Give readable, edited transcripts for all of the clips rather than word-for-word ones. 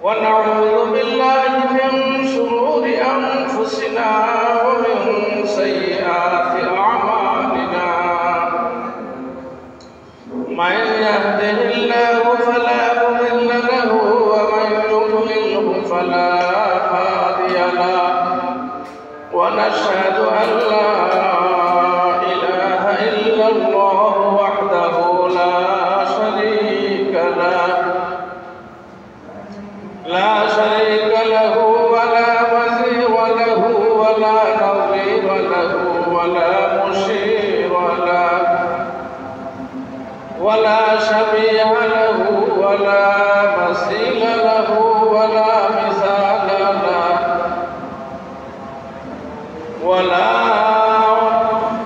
ونعوذ بالله من شرور أنفسنا ومن سيئات أعمالنا من يهده الله فلا مضل له ومن يضلله فلا هادي له ونشهد أن لا إله إلا الله وحده لا شريك له ولا وزير له ولا نظير له ولا مشير له ولا شبيه له ولا مثيل له ولا مثال له ولا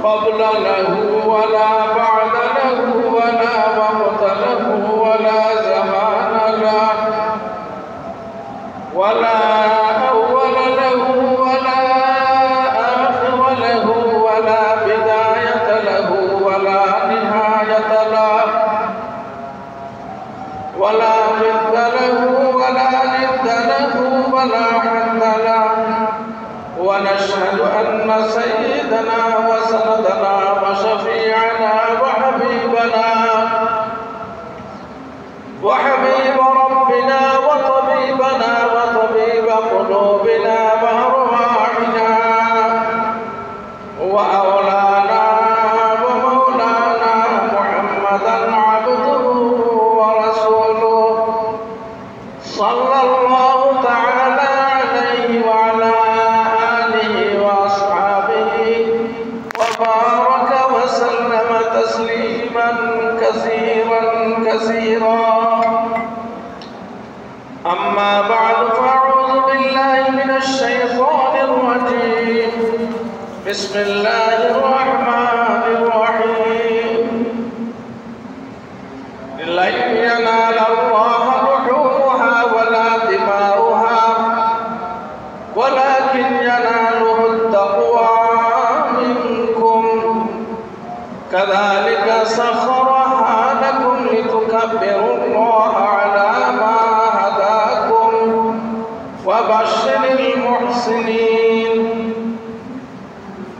قبل له ولا بعد له ولا وقت له ولا زمان له ولا أول له ولا آخر له ولا بداية له ولا نهاية له ولا ضد له ولا ند له ولا حد له ونشهد أن سيدنا وسندنا وشفيعنا وحبيب ربنا وطبيبنا وطبيب قلوبنا وأرواحنا وأولانا ومولانا محمدا عبده ورسوله صلى الله تعالى عليه وعلى آله وأصحابه وبارك وسلم تسليما كثيرا أما بعد فأعوذ بالله من الشيطان الرجيم بسم الله الرحمن الرحيم لن ينال الله لحومها ولا دماؤها ولكن يناله التقوى منكم كذلك سخرها لكم لتكبروا الله على ما هداكم وبشر المحسنين.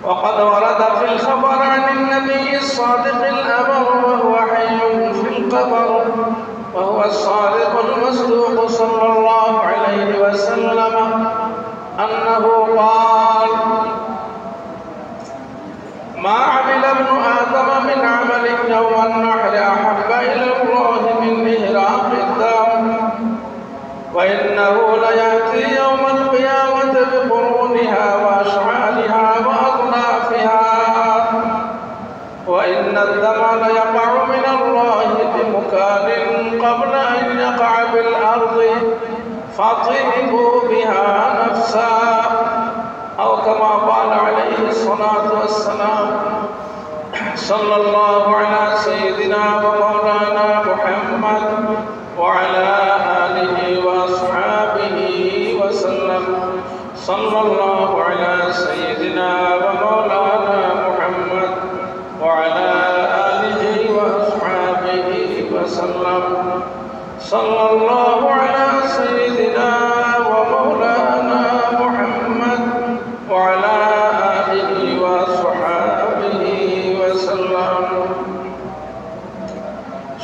وقد ورد في الخبر عن النبي الصادق الأمر وهو حي في القبر وهو الصادق المصدوق صلى الله عليه وسلم أنه قال: ما عمل ابن آدم من عمل يوم النحر أحب إلى الله من إهراق الدم وإنه ليأتي يوم القيامة بقرونها وأشعالها وأضلافها وإن الدم ليقع من الله بمكان قبل أن يقع بالأرض فطيبوا بها نفسا أو كما قال عليه الصلاة والسلام. صلى الله على سيدنا ومولانا محمد وعلى آله وأصحابه وسلم. صلى الله على سيدنا ومولانا محمد وعلى آله وأصحابه وسلم. صلى الله على سيدنا ومولانا محمد وعلى آله وصحبه وسلم.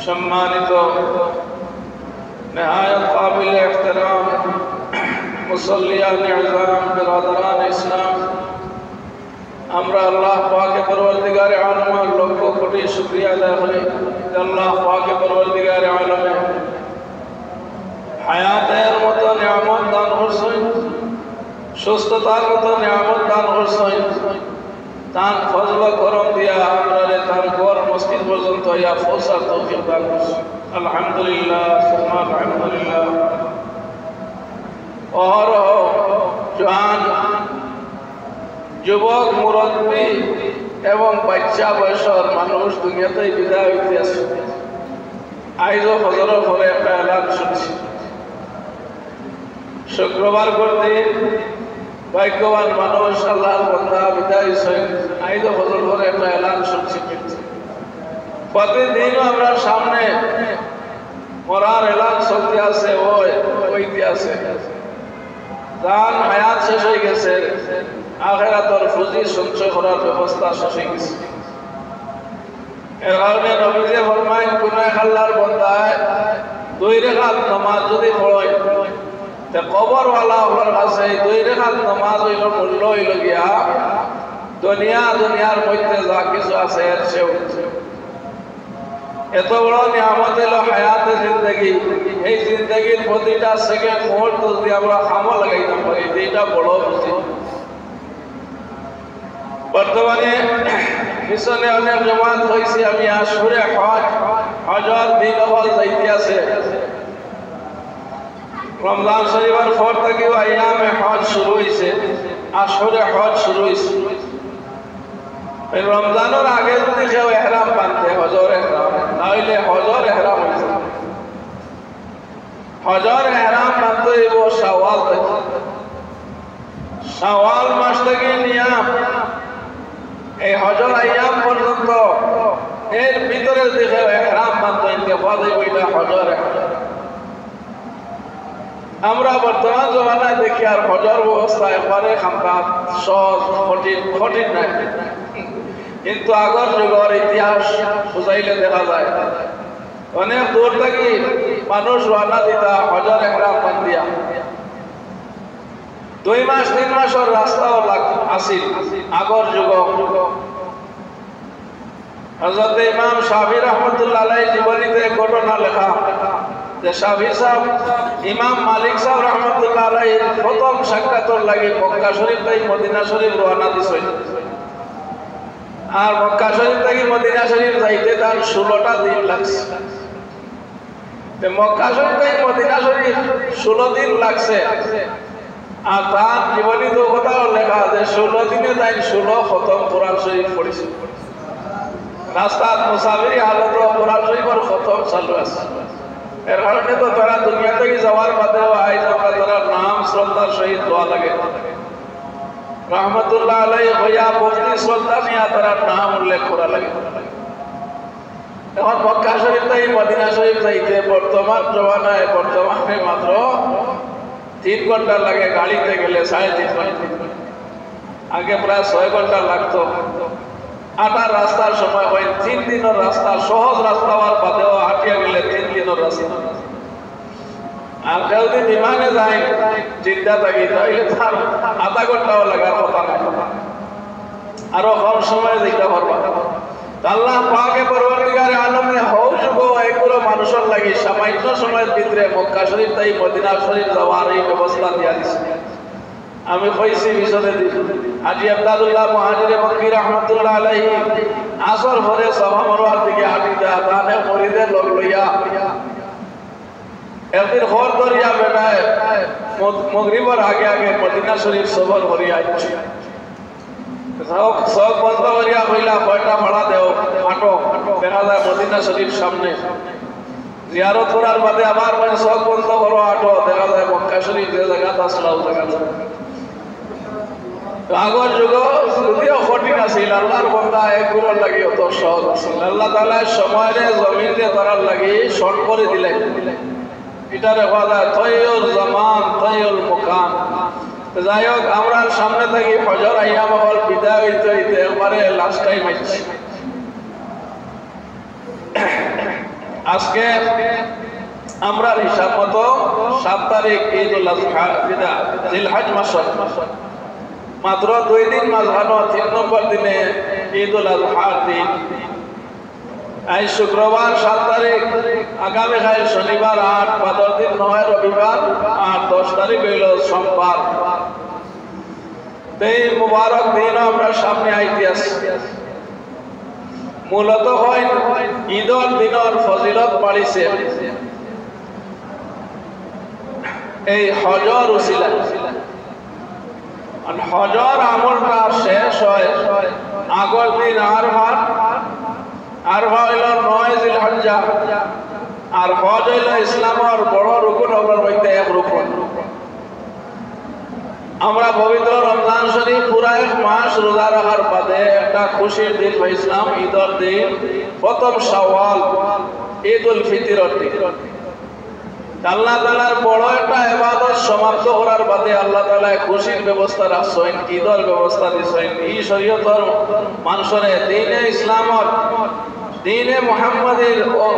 সম্মানিত نهاية قابل احترام মুসল্লিয়ান ইজরাম বিরাদরান ইসলাম, আমরা আল্লাহ পাকে পরওয়ারদিগারে আলমের লক্ষ কোটি শুকরিয়া আদায় করি। আল্লাহ পাকে পরওয়ারদিগারে আলমে হায়াতের মতো নিয়ামত দান করছেন, সুস্থতার মতো নিয়ামত দান করছেন। তার ফজল করম দিয়া আমরা তার ঘর মসজিদ পর্যন্ত ইয়া পৌঁছার তৌফিক দান করছেন। আলহামদুলিল্লাহ, সুবহান আলহামদুলিল্লাহ। অহরহ জওয়ান, যুবক, মুরব্বী এবং বাচ্চা বয়সের মানুষ দুনিয়াতে বিদায় হইতে আছে। আইজও ফজরের পরে একটা এলান শুনছি, শুক্রবার করতে ভাগ্যবান মানুষ আল্লাহর বান্দা বিদায় হইছেন। আইজও ফজর পরে একটা এলান শুনছি। প্রতিদিন আমরা সামনে মরার এলান চলতে আছে, ওই হইতে আছে যার হায়াত শেষ হয়ে গেছে আখিরাতের পুঁজি সঞ্চয় করার ব্যবস্থা শেষ হয়ে গেছে এর কারণে নবীজি ফরমায় কোন এক আল্লাহর বান্দায় 2 রাকাত নামাজ যদি পড়ে তে কবরওয়ালা ওর কাছে 2 রাকাত নামাজ হইল মূল্য হইল গিয়া দুনিয়ার মধ্যে যা কিছু আছে এর চেয়েও এত বড় নিয়ামত হলো হায়াতে জিন্দগি এই জিন্দগির প্রতিটা সেকেন্ড মুহূর্ত যদি আমরা কামে লাগাইতাম পারি এইটা বড় বুঝি বর্তমানে পিছনে অনেক জমাত হয়েছে আমি আসরে হজর দিন হল যাইতে আছে রমজান শরীফের পর থেকে আইয়ামে হজ শুরু হয়েছে আসরে হজ শুরু হয়েছে রমজানের আগে যদি কেউ এহরাম বাঁধতে হজর এহরাম নাহলে হজর এহরাম হয়েছে হজর এহরাম বাঁধতে হইব শাওয়াল থেকে শাওয়াল মাস থেকে নিয়াম এই হজর আইয়াম পর্যন্ত এর ভিতরে দেখে এহরাম বাঁধতে ইন্তেফাদ হইব এটা হজর আমরা বর্তমান জমানায় দেখি আর হজর ব্যবস্থা একবারে খামকাম সহজ কঠিন নাই কিন্তু আগর যুগের ইতিহাস বুঝাইলে দেখা যায় অনেক দূর থেকে মানুষ রওনা দিতা হজর এহরাম বান্ধিয়া 2 মাস 3 মাসের রাস্তাও আসিল আগর যুগ হযরত ইমাম শাফি রাহমাতুল্লাহ আলাইহি জীবনীতে ঘটনা লেখা যে শাফি সাহেব ইমাম মালিক সাহেব রাহমাতুল্লাহ আলাইহি প্রথম সাক্ষাতের লাগি মক্কা শরীফ থেকে মদিনা শরীফ রওনা দিছিল আর মক্কা শরীফ থেকে মদিনা শরীফ যাইতে তার 16টা দিন লাগছে মক্কা শরীফ থেকে মদিনা শরীফ 16 দিন লাগছে আর তার জীবনীতে কথাও লেখা যে 16 দিনে তাই 16 খতম কোরআন শরীফ পড়েছে রাস্তার মুসাফিরি হালত কোরআন শরীফের খতম চালু আছে এর কারণে তো তারা দুনিয়া থেকে যাওয়ার বাদেও আইজ আমরা তারা নাম শ্রদ্ধার সহিত দোয়া লাগে রহমতুল্লাহ আলাইহি হইয়া ভক্তি শ্রদ্ধা নিয়ে তারা নাম উল্লেখ করা লাগে এখন মক্কা শরীফ থেকে মদিনা শরীফ যাইতে বর্তমানে মাত্র 3 ঘন্টা লাগে গাড়িতে গেলে 3.5 ঘন্টা আগে প্রায় 6 ঘন্টা লাগতো আটার রাস্তার সময় হয় 3 দিনের রাস্তা সহজ রাস্তা হওয়ার বাদেও হাঁটিয়া গেলে 3 দিনের রাস্তা আর কেউ যদি বিমানে যায় জিদ্দা থাকি তাহলে তার আধা ঘন্টাও লাগার কথা নাই আরো কম সময় দিতে পারবা আল্লাহ পাকে পরবর্তীকালে আলমে হও যুগ এগুলো মানুষের লাগি সামান্য সময়ের ভিতরে মক্কা শরীফ তাই মদিনা শরীফ যাওয়ার এই ব্যবস্থা দিয়া দিছে আমি কইছি মিশনে হাজী আব্দুল্লাহ মুহাজিরে মক্কি রাহমাতুল্লাহ আলাইহি আসর ভরে সভা মরওয়ার দিকে হাঁটিতা তানে মুরিদের লোক লইয়া একদিন ঘর ধরিয়া বেটায় মাগরিবের আগে আগে মদিনা শরীফ সফর করিয়া আইছে সব বন্ধ করিয়া কইলা কয়টা ভাড়া দেও আটো দেখা যায় মদিনা শরীফ সামনে জিয়ারত করার বাদে আবার মানে সব বন্ধ করো আটো দেখা যায় মক্কা শরীফ যে জায়গাটা আসলাও জায়গাটা আগর যুগ যদিও কঠিন আছিল আল্লাহর বান্দা এগুলোর লাগি অত সহজ আছিল আল্লাহ তাআলা সময়ের জমিনে করার লাগি শর্ট করে দিলেন এটা দেখা যায় তৈয়ুল জামান তৈয়ুল মুকান যাই হোক আমরা সামনে থাকি ফজর আইয়াম হল বিদায় হইতে হইতে একবারে লাস্ট টাইম হচ্ছে আজকে আমরা হিসাব মতো 7 তারিখ ঈদুল আযহা জিলহজ মাস মাত্র 2 দিন মাঝখানো 3 নম্বর দিনে ঈদুল আযহার দিন আজ শুক্রবার 7 তারিখ আগামীকাল শনিবার 8 ভাদর দিন 9 রবিবার আর 10 তারিখ হইল সোমবার এই মুবারক দিন আমরা সামনে আইতে আছি মূলত হয় ঈদের দিনের ফজিলত বাড়িছে এই হজর উসিলা হজর আমলটা শেষ হয় আগর দিন আরফা হইল 9 জিলহজ্জা আর হজ হইল ইসলামের বড় রুকুন হলোর মধ্যে এক রুকুন আমরা পবিত্র রমজান শরীফ পুরা 1 মাস রোজা রাখার বাদে একটা খুশির দিন পাইছিলাম ঈদের দিন প্রথম শাওয়াল ঈদুল ফিতরের দিন আল্লাহ তাআলার বড় একটা ইবাদত সমাপ্ত করার বাদে আল্লাহ তাআলা খুশির ব্যবস্থা রাখছেন, ঈদের ব্যবস্থা দিছেন। এই শরীয়তের মানুষের দ্বীনে ইসলামর দ্বীনে মুহাম্মাদের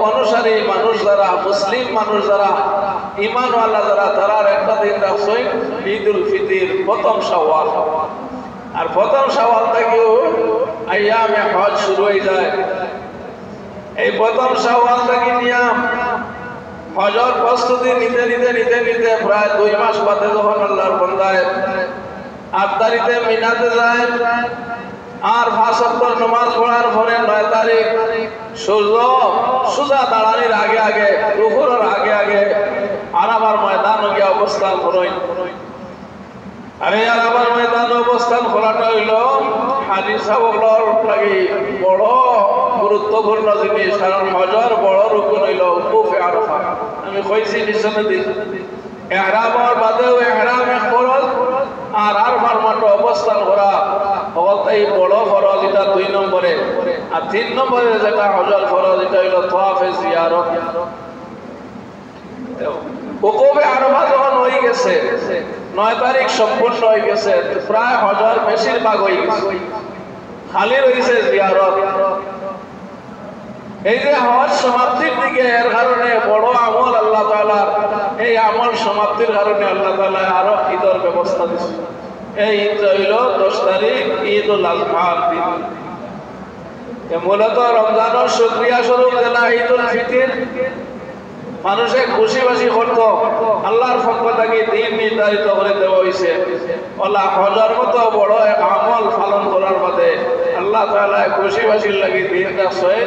অনুসারী মানুষ যারা, মুসলিম মানুষ যারা, ঈমানওয়ালা যারা, তারার একটা দিন রাখছেন ঈদুল ফিতর, প্রথম শাওয়াল। আর প্রথম শাওয়াল থেকেও আইয়ামে হজ শুরু হয়ে যায়। এই প্রথম শাওয়াল থেকে নিয়ম হজর প্রস্তুতি নিতে নিতে নিতে নিতে প্রায় 2 মাস বাদে যখন আল্লাহর বান্দায় 8 তারিখে মিনাতে যায় আর 5 ওয়াক্ত নামাজ পড়ার পরে 9 তারিখ সূর্য সোজা দাঁড়ানোর আগে আগে, দুপুরের আগে আগে আরাফার ময়দানে গিয়ে অবস্থান করেন। আর এই আরাফার ময়দানে অবস্থান করাটা হইল হাজী সাহেবগুলোর লাগি বড় গুরুত্বপূর্ণ জিনিস, কারণ হজর বড় রুকুন হইল উকুফে আরাফা। আমি কইছি পিছনে দিই ইহরামের বাদেও ইহরাম এক ফরজ, আর আরাফার মাঠে অবস্থান করা এই বড় ফরজ, এটা 2 নম্বরে। আর 3 নম্বরে যেটা হজর ফরজ, এটা হইল তাওয়াফে জিয়ারত। উকুফে আরাফা যখন হয়ে গেছে, 9 তারিখ সম্পূর্ণ হয়ে গেছে, প্রায় হজর বেশিরভাগ হয়ে গেছে, খালি রয়েছে জিয়ারত। এই যে হজ সমাপ্তির দিকে, এর কারণে বড় আমল আল্লাহ তাআলার, এই আমল সমাপ্তির কারণে আল্লাহ তাআলা আরো ঈদের ব্যবস্থা দিয়েছে। এই ঈদ হইল 10 তারিখ, ঈদুল আজহার দিন। মূলত রমজানের শুকরিয়া স্বরূপ যেটা ঈদুল ফিতর, মানুষে খুশি বাসি করত, আল্লাহর পক্ষ থেকে দিন নির্ধারিত করে দেওয়া হয়েছে। আল্লাহ হজর মতো বড় এক আমল পালন করার বাদে আল্লাহ তাআলা খুশি বাসির লাগি দিন রাখছেন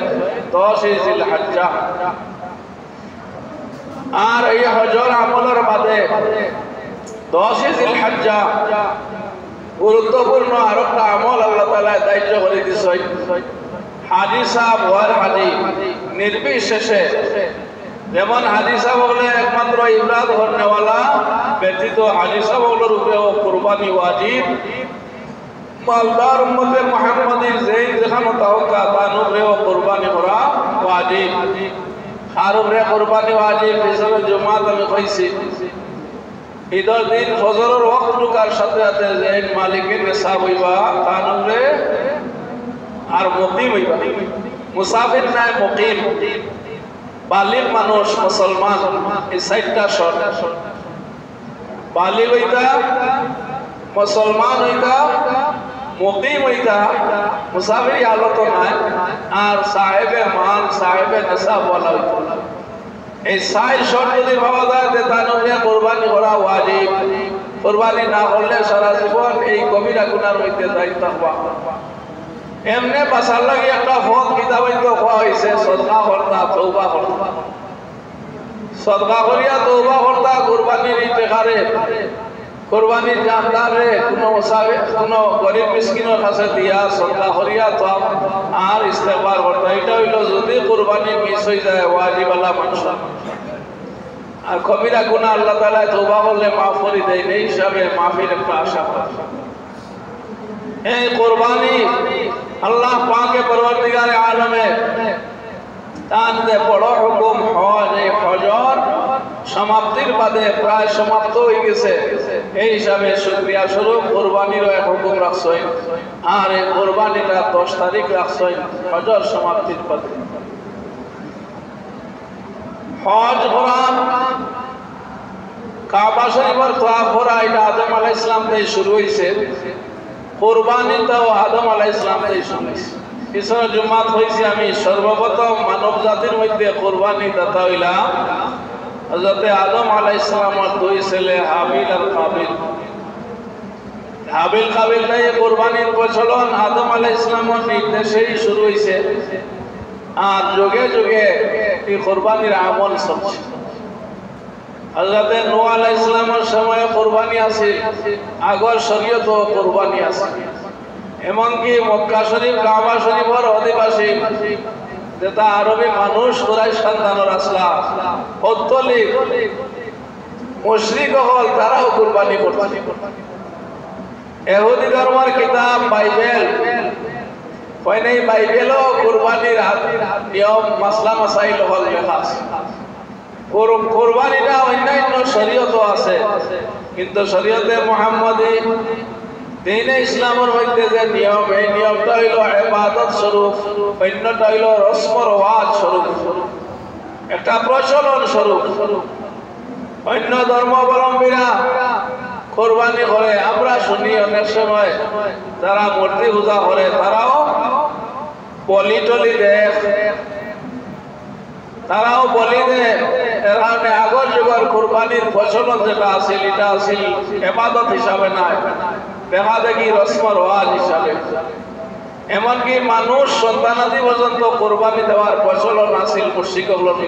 10 জিলহজ্জা। আর এই হজর আমলের বাদে 10 জিলহজ্জা গুরুত্বপূর্ণ আর একটা আমল আল্লাহ তাআলা দায়িত্ব করে দিয়েছেন। হাজী সাহেব ওয়ার হাজী নির্বিশেষে, যেমন হাজী সাহেব হলে একমাত্র ইবাদত করনেওয়ালা ব্যতীত হাজী সাহেবের উপরেও কুরবানি ওয়াজিব। মালদার উম্মতে মুহাম্মাদীর যেখানে তাওকা তার উপরেও কুরবানি করা ওয়াজিব। আর উপরে কুরবানি ওয়াজিব হিসাবে জুমাত আমি কইছি। ঈদের দিন ফজরের ওয়াক্ত ঢুকার সাথে সাথে যে মালিকের নিসাব হইবা তার উপরে, আর মুকিম হইবা, মুসাফির নাই মুকিম, বালিগ মানুষ মুসলমান, এই 4টা শর্ত। বালিগ হইতা, মুসলমান হইতা, মুকিম হইতা, মুসাফির হালত নাই, আর সাহেবে মাল, সাহেবে নিসাব ওয়ালা হইতা। এই 4 শর্ত যদি পাওয়া যায় তার উপরে কুরবানি করা ওয়াজিব। কুরবানি না করলে সারা জীবন এই কবিরা গুনার মধ্যে দায়িত্ব থাকবা। এমনি বাঁচার লাগে একটা ফল কিতাবাই তো খাওয়া হয়েছে, সদকা কর্তা, তৌবা কর্তা। সদকা করিয়া তৌবা কর্তা, কুরবানির ইফতেখারে, কুরবানির জানদারে কোনো গরিব মিসকিনের কাছে দিয়া সদকা করিয়া তো আর ইস্তেগফার কর্তা। এটা হইল যদি কুরবানি মিস হয়ে যায় ওয়াজিবালা মানুষ। আর কবিরা গুনাহ আল্লাহ তাআলা তওবা করলে মাফ করে দেয়, এই হিসাবে মাফির একটা আশা করে। এই কুরবানি আল্লাহ পাকে পরওয়ারদিগারে আলমে তার যে বড় হুকুম হজ, এই হজর সমাপ্তির বাদে প্রায় সমাপ্ত হয়ে গেছে, এই হিসাবে শুকরিয়া স্বরূপ কুরবানিরও এক হুকুম রাখছেন। আর এই কুরবানিটা 10 তারিখ রাখছেন হজর সমাপ্তির বাদে। হজ করান, কাবা শরীফের তওয়াফ করা, এটা আদম আলাইহিস সালাম থেকে শুরু হয়েছে। কুরবানিটাও আদম আলাইহিস সালাম থেকে শুরু হয়েছে। পিছনে জুমাত হয়েছে আমি সর্বপ্রথম মানব জাতির মধ্যে কুরবানি দাতা হইলাম হযরত আদম আলাইহিস সালামের 2 ছেলে হাবিল আর কাবিল। হাবিল কাবিল নিয়ে কুরবানির প্রচলন আদম আলাইহিস সালামের নির্দেশেই শুরু হয়েছে। আর যুগে যুগে এই কুরবানির আমল চলছে। হযরত নূহ আলাইহিস সালামের সময়ে কুরবানি আছে, আগর শরীয়তও কুরবানি আছে। এমনকি মক্কা শরীফ, কাবা শরীফের অধিবাসী যেটা আরবি মানুষ, কুরাইশ খানদানের আসলা, পৌত্তলিক মুশরিক হল, তারাও কুরবানি করছে। ইহুদি ধর্মের কিতাব বাইবেল, কয়নেই বাইবেলও কুরবানির নিয়ম মাসলা মাসাইল হল লেখা আছে। কোরবানিটা অন্যান্য শরীয়তও আছে, কিন্তু শরীয়তে মুহাম্মাদি দ্বীনে ইসলামের মধ্যে যে নিয়ম, এই নিয়মটা হইল ইবাদত স্বরূপ, অন্যটা হইল রসম রেওয়াজ স্বরূপ, একটা প্রচলন স্বরূপ। অন্য ধর্মাবলম্বীরা কোরবানি করে, আমরা শুনি অনেক সময় যারা মূর্তি পূজা করে তারাও বলি টলি দেয়, তারাও বলি দেয়। এর কারণে আগর যুগের কোরবানির প্রচলন যেটা আছিল, এটা আছিল ইবাদত হিসাবে নাই, দেখা দেখি রসম রেওয়াজ হিসাবে। এমনকি মানুষ সন্তানাদি পর্যন্ত কোরবানি দেওয়ার প্রচলন আছিল মুশরিকগুলোর মধ্যে।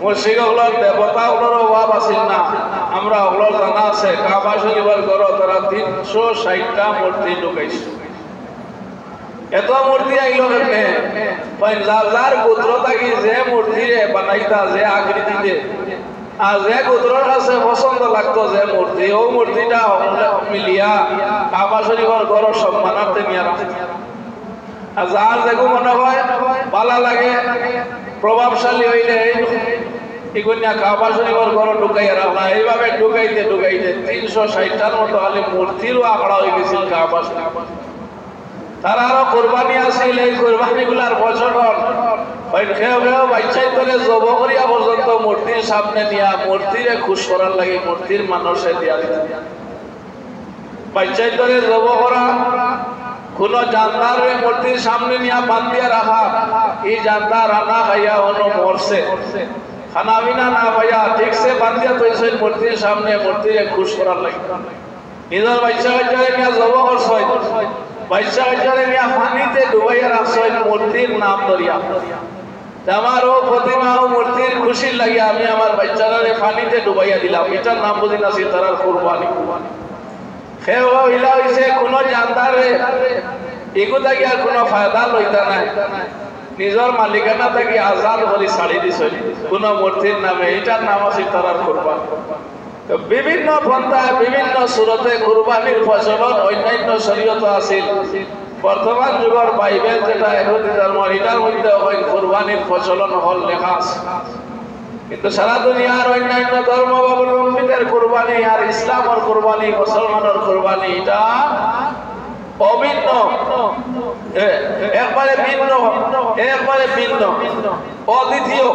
মুশরিকগুলোর দেবতাগুলোর অভাব আছিল না, আমরা ওগুলোর জানা আছে। কাবা শরীফের ঘর তারা 360টা মূর্তি ঢুকাইছে। এত মূর্তি আইল কেমনে? যার যার গোত্র থাকি যে মূর্তি বানাইতা, যে আকৃতিতে আর যে গোত্রের কাছে পছন্দ লাগতো যে মূর্তি, ও মূর্তিটা মিলিয়া কাবা শরীফের ঘর সম্মানার্থে নিয়ে রাখে। আর যার যেগু মনে হয় ভালো লাগে, প্রভাবশালী হইলে এগুলা কাবা শরীফের ঘর ঢুকাইয়া রাখা। এইভাবে ঢুকাইতে ঢুকাইতে 360টার মতো খালি মূর্তিরও আঁকড়া হয়ে গেছিল কাবা শরীফ। তারা আরো কোরবানি আছিল, এই কোরবানি গুলার প্রচলন কেউ কেউ বাচ্চাই করে জব করিয়া পর্যন্ত মূর্তির সামনে নিয়া মূর্তিরে খুশ করার লাগে মূর্তির মানুষে দিয়া দিত। বাচ্চাই করে জব করা, কোন জানদার মূর্তির সামনে নিয়া বান্ধিয়া রাখা, এই জানদার রান্না খাইয়া অন্য মরছে, খানা বিনা না ভাইয়া ঠিকছে বান্ধিয়া তৈছে মূর্তির সামনে, মূর্তিরে খুশ করার লাগে। নিজের বাচ্চা বাচ্চারে নিয়ে জব করছে, বাচ্চা বাচ্চারে নিয়ে পানিতে ডুবাইয়া রাখছে মূর্তির নাম ধরিয়া। আমার ও প্রতিমা ও মূর্তির খুশির লাগে আমি আমার বাচ্চারা পানিতে ডুবাইয়া দিলাম, এটার নাম বুঝি না তারার কোরবানি। সেও ইলা হইছে কোনো জানদারে এগু থাকি আর কোনো ফায়দা লইতা নাই, নিজের মালিকানা থাকি আজাদ করে ছাড়ি দিছে কোনো মূর্তির নামে, এটার নাম আছে তারার কোরবানি। বিভিন্ন পন্থায় বিভিন্ন সুরতে কুরবানির প্রচলন অন্যান্য শরীয়ত আছিল। বর্তমান যুগের বাইবেল যেটা ইহুদি ধর্ম, এটার মধ্যে কুরবানির প্রচলন হল লেখা আছে। কিন্তু সারা দুনিয়ার অন্যান্য ধর্মাবলম্বীদের কুরবানি আর ইসলামের কুরবানি, মুসলমানের কুরবানি এটা অভিন্ন, একবারে ভিন্ন, একবারে ভিন্ন, অদ্বিতীয়,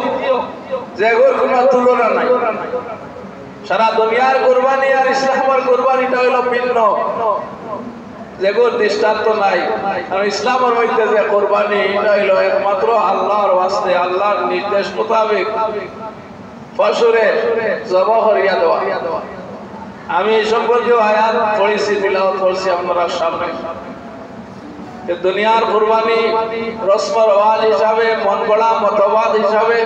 যেগুলোর কোনো তুলনা নাই। সারা দুনিয়ার কুরবানি আর ইসলামের কুরবানিটা হইল ভিন্ন, যেগুলোর দৃষ্টান্ত নাই। আর ইসলামের মধ্যে যে কুরবানি এটা হইল একমাত্র আল্লাহর ওয়াস্তে, আল্লাহর নির্দেশ মোতাবেক পশুরে জবাহ করিয়া দেওয়া। আমি এই সম্পর্কে আয়াত পড়েছি, তিলাওয়াত করছি আপনারা সামনে। দুনিয়ার কুরবানি রসম রেওয়াজ হিসাবে, মন গড়া মতবাদ হিসাবে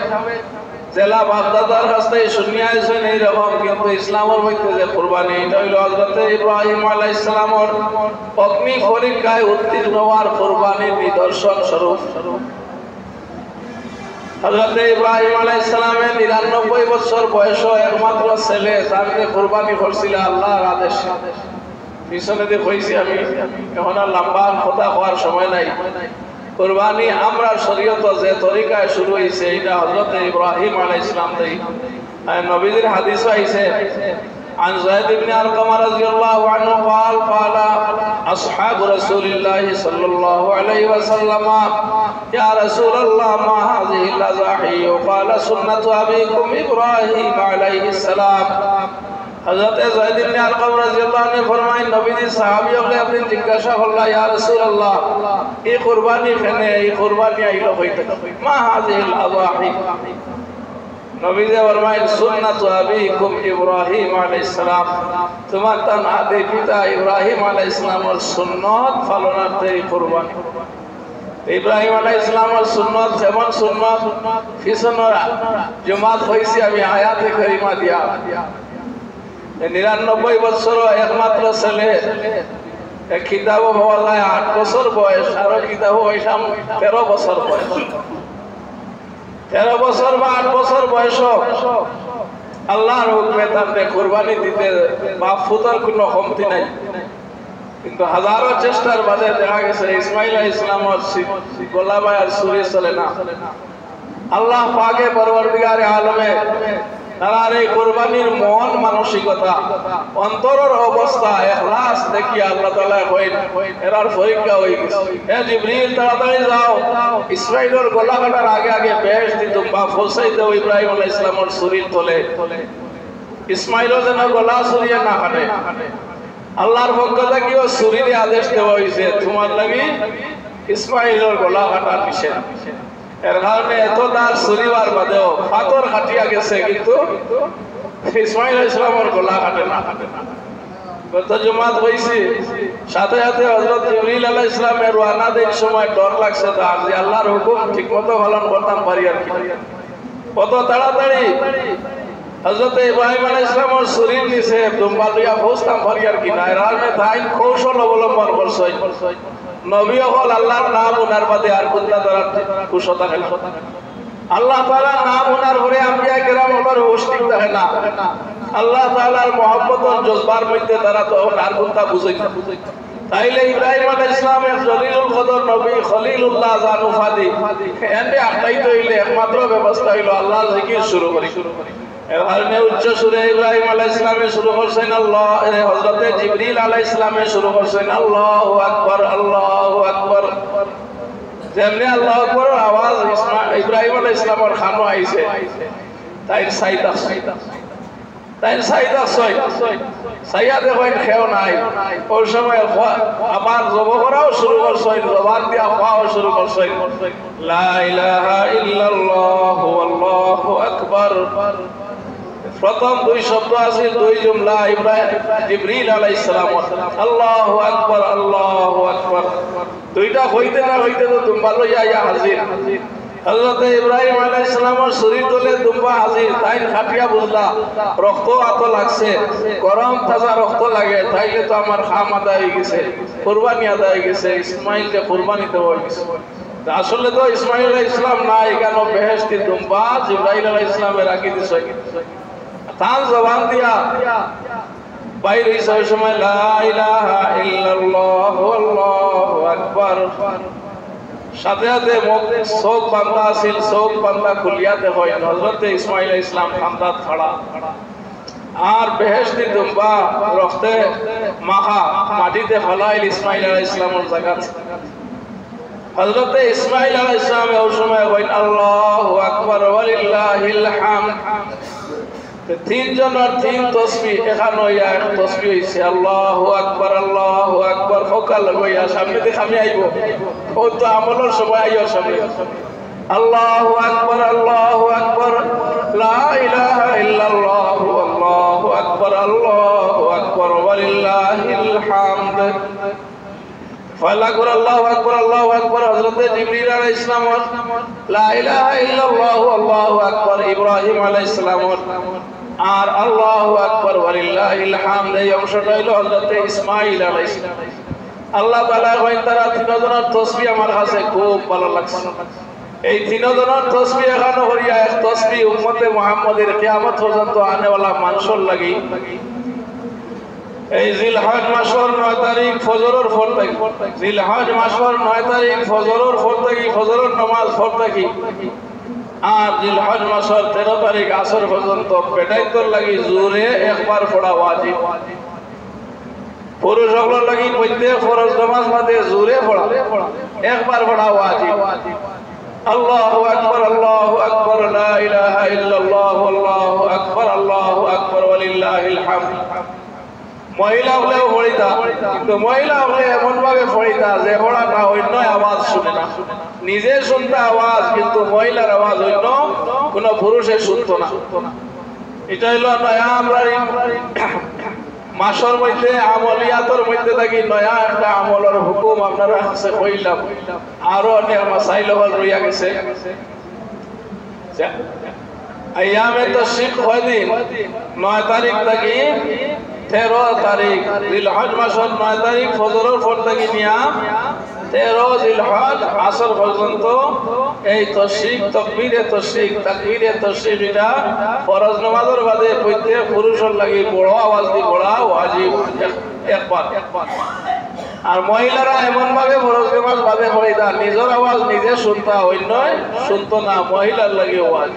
জেলা বাগদাদার কাছ থেকে শুনে আসছেন এইরকম, কিন্তু ইসলামের মধ্যে যে কুরবানি এটা হইল হযরত ইব্রাহিম আলাইহিস সালামের অগ্নি পরীক্ষায় উত্তীর্ণ হওয়ার কুরবানির নিদর্শন স্বরূপ। হযরত ইব্রাহিম আলাইহিস সালামের 99 বছর বয়স, একমাত্র ছেলে, তাকে কুরবানি করছিল আল্লাহর আদেশে। পিছনে দিয়ে কইছি আমি, এখন আর লম্বা কথা হওয়ার সময় নাই। কুরবানি আমরা শরীয়ত যে তরিকায় শুরু হইছে এটা হযরত ইব্রাহিম আলাইহিস সালাম থেকে। আর নবীজির হাদিস আইছে عن زيد بن أرقم رضي الله عنه قال قال أصحاب رسول الله صلى الله عليه وسلم يا رسول الله ما هذه الأضاحي؟ قال سنة أبيكم إبراهيم عليه السلام। হযরত যায়েদ ইবনে আরকাম রাদিয়াল্লাহু আনহু ফরমায় নবীজি সাহাবীকে আপনি জিজ্ঞাসা করলেন ইয়া রাসূলুল্লাহ এই কুরবানি কেনে, এই কুরবানি আইলো হইতে মা হাযিল আযাহি? নবীজি ফরমায় সুন্নাতু আবিকুম ইব্রাহিম আলাইহিস সালাম, তোমার তার আদি পিতা ইব্রাহিম আলাইহিস সালামের সুন্নাত পালনার্থে এই কুরবানি। ইব্রাহিম আলাইহিস সালামের সুন্নাত যেমন সুন্নাত ফিসনরা জমাত হইছে আমি আয়াতে কারিমা দিয়া। 99 বছর একমাত্র ছেলে, কিতাবও পাওয়া যায় 8 বছর বয়স, আরো কিতাবও হইসাম 13 বছর বয়স। 13 বছর বা 8 বছর বয়স আল্লাহর হুকুমে তাকে কুরবানি দিতে বাপ ফুতার কোনো কমতি নাই। কিন্তু হাজারো চেষ্টার বাদে দেখা গেছে ইসমাইল আলাইহিস সালামের গলা বায়ার সুরে চলে না। আল্লাহ পাকে পরবর্তীকারে আলমে তার এই কোরবানির মন মানসিকতা অন্তরের অবস্থা ইখলাস দেখি আল্লাহ তাআলা কইন এরার পরীক্ষা হই গেছে। হে জিবরিল তাড়াতাড়ি যাও, ইসমাঈলের গলা কাটার আগে আগে বেহেশত দুম্বা পৌঁছাই দাও ইব্রাহিম আলাইহিস সালামের শরীর তলে, ইসমাঈলও যেন গলা ছুরিয়ে না কাটে। আল্লাহর পক্ষ থেকেও ছুরির আদেশ দেওয়া হয়েছে, তোমার লাগি ইসমাঈলের গলা কাটার নিষেধ। এর কারণে এত তার ছুরিবার বাদেও পাথর কাটিয়া গেছে, কিন্তু ইসমাঈল আলাইহিস সালামের গলা কাটে না। গত জুমাত হইছে সাথে সাথে হযরত জিবরিল আলাইহিস সালামের রওনা দেওয়ার সময় ডর লাগছে তার যে আল্লাহর হুকুম ঠিকমতো পালন করতাম পারি আর কি। কত তাড়াতাড়ি হযরত ইব্রাহিম আলাইহিস সালামের শরীর নিচে দুম্বা লইয়া পৌঁছতাম পারি আর কি না। এর কারণে তাই কৌশল অবলম্বন করছে। নবী হল আল্লাহর নাম উনার বাদে আর কোনটা দ্বারা খুশি থাকে না। আল্লাহ তাআলার নাম উনার পরে আম্বিয়া কেরাম ওনার হোস্টিং থাকে না। আল্লাহ তাআলার মহব্বতের জজবার মধ্যে তারা তো আর কোনটা বুঝাই না। তাইলে ইব্রাহিম আলাইহিস সালামের জলিলুল কদর নবী খলিলুল্লাহ জানুফাদি এন্ডে আটাইতে হইলে একমাত্র ব্যবস্থা হইল আল্লাহর জিকির শুরু করি। এর কারণে উচ্চ সুরে ইব্রাহিম আলাইহিস সালামে শুরু করছেন আল্লাহ, হযরতে জিবরিল আলাইহিস সালামে শুরু করছেন আল্লাহু আকবার আল্লাহু আকবার। যেমনি আল্লাহু আকবার আওয়াজ ইব্রাহিম আলাইহিস সালামের খানো আইছে, তাই সাইদা সাইয়া দেখেন খেও নাই। ওই সময় আবার জব করাও শুরু করছেন, জবান দিয়া খাওয়াও শুরু করছেন লা ইলাহা ইল্লাল্লাহু আল্লাহু আকবার। প্রথম দুই শব্দ আছে, দুই জুমলা ইব্রাহিম জিবরিল আলাইহিস সালাম আল্লাহু আকবার আল্লাহু আকবার। দুইটা হইতে না হইতে তো দুম্বা লইয়া ইয়া হাজির। হযরত ইব্রাহিম আলাইহিস সালামের শরীর তলে দুম্বা হাজির। তাই খাটিয়া বুঝলা রক্ত আত লাগছে, গরম তাজা রক্ত লাগে, তাইলে তো আমার খাম আদায় হয়ে গেছে, কুরবানি আদায় হয়ে গেছে, ইসমাঈলকে কুরবানি দেওয়া হয়ে গেছে। আসলে তো ইসমাঈল আলাইহিস সালাম নাই, কেন বেহেশতি দুম্বা জিবরাইল আলাইহিস সালামের রাখি দিছে। তার জবান দিয়া বাইরে ওই সময় লা ইলাহা ইল্লাল্লাহু আল্লাহু আকবার। সাথে সাথে চোখ বান্ধা আছিল, চোখ বান্ধা খুলিয়াতে হয় হযরতে ইসমাঈল আলাইহিস সালাম খান্দাত খাড়া। আর বেহেশতি দুম্বা রক্তে মাখা মাটিতে ফলাইল ইসমাঈল আলাইহিস সালামের জায়গা। হযরতে ইসমাঈল আলাইহিস সালাম ওই সময় কইন আল্লাহু আকবার ওয়ালিল্লাহিল হামদ। তিনজনের তিন তাসবিহ এখানে হইয়া এক তাসবিহ হইছে আল্লাহু আকবার ফকাল হইয়া সামনে দিকে আমি আইব। ও তো আমলের সময় আইও সামনে আল্লাহু আকবার লা ইলাহা ইল্লাল্লাহু আল্লাহু আকবার ওয়ালিল্লাহিল হামদ। ফয়লা করে আল্লাহু আকবার হযরতে জিবরিল আলাইহিস সালাম লা ইলাহা ইল্লাল্লাহু আল্লাহু আকবার ইব্রাহিম আলাইহিস সালাম আর আল্লাহু আকবার ওয়ালিল্লাহিল হামদ। এই অংশটা হলো হযরতে ইসমাঈল আলাইহিস সালাম। আল্লাহ তাআলা কইন তারা তিনজনের তাসবিহ আমার কাছে খুব ভালো লাগছে। এই তিনজনের তাসবিহ এখানে হইয়া এক তাসবিহ উম্মতে মুহাম্মাদের কিয়ামত পর্যন্ত আনেওয়ালা মানুষের লাগি এই জিলহজ মাসের 9 তারিখ ফজরের পর থেকে, জিলহজ মাসের 9 তারিখ ফজরের পর থেকে ফজরের নামাজ পড় থাকি আর জিলহজ মাসের 13 তারিখ আসর পর্যন্ত পেটাইতর লাগি জোরে একবার পড়া ওয়াজিব। পুরুষ সকলের লাগি প্রত্যেক ফরজ নামাজ বাদে জোরে পড়া একবার পড়া ওয়াজিব। আল্লাহু আকবার লা ইলাহা ইল্লাল্লাহু আল্লাহু আকবার ওয়ালিল্লাহিল হামদ। মহিলা হলেও পড়িতা, কিন্তু মহিলা হলে এমন ভাবে পড়িতা যে পড়াটা অন্য আওয়াজ শুনে না, নিজে শুনতে আওয়াজ, কিন্তু মহিলার আওয়াজ অন্য কোন পুরুষে শুনতো না। এটা হইল নয়া আমরা মাসের মধ্যে আমলিয়াতের মধ্যে থাকি নয়া একটা আমলের হুকুম আপনারা কাছে কইলাম। আরো অনেক মাসাইল রইয়া গেছে। আইয়ামে তাশরিক কয়দিন? 9 তারিখ থেকে 13 তারিখ জিলহজ মাসের 9 তারিখ ফজরের পর থেকে নিয়া 13 জিলহজ আসর পর্যন্ত এই তাশরিক তাকবীরে তাশরিক এটা ফরজ নামাজের বাদে প্রত্যেক পুরুষের লাগি বড় আওয়াজ দিয়ে পড়া ওয়াজিব একবার। আর মহিলারা এমন ভাবে ফরজ নামাজ বাদে পড়িতা নিজের আওয়াজ নিজে শুনতা অন্য শুনতো না, মহিলার লাগে আওয়াজ।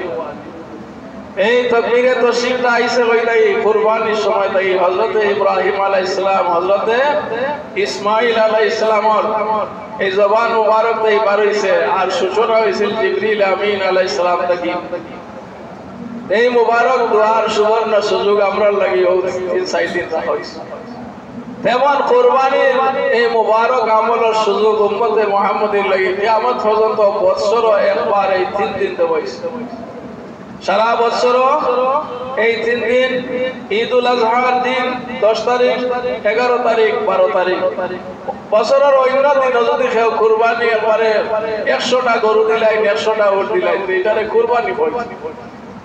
এই তাকবীরে তাশরীফটা আইছে হইলাই কুরবানির সময় তাই হযরতে ইব্রাহিম আলাইহিস সালাম হযরতে ইসমাঈল আলাইহিস সালামর এই জবান মুবারক তাই বার হইছে আর সূচনা হইছিল জিবরিল আমিন আলাইহিস সালাম থেকে। এই মুবারক দুয়ার সুবর্ণ সুযোগ আমরা লাগি ইনসাইড দিন হইছে। তেমন কুরবানির এই মুবারক আমলের সুযোগ উম্মতে মুহাম্মাদের লাগি কিয়ামত পর্যন্ত বছর একবার এই 3 দিন হইছে। সারা বছর এই 3 দিন ঈদুল আজহার দিন 10 তারিখ 11 তারিখ 12 তারিখ বছরের অন্য দিন যদি কেউ কুরবানি একবারে 100টা গরু দিলাই 150টা উট দিলাই এটারে কুরবানি বলে।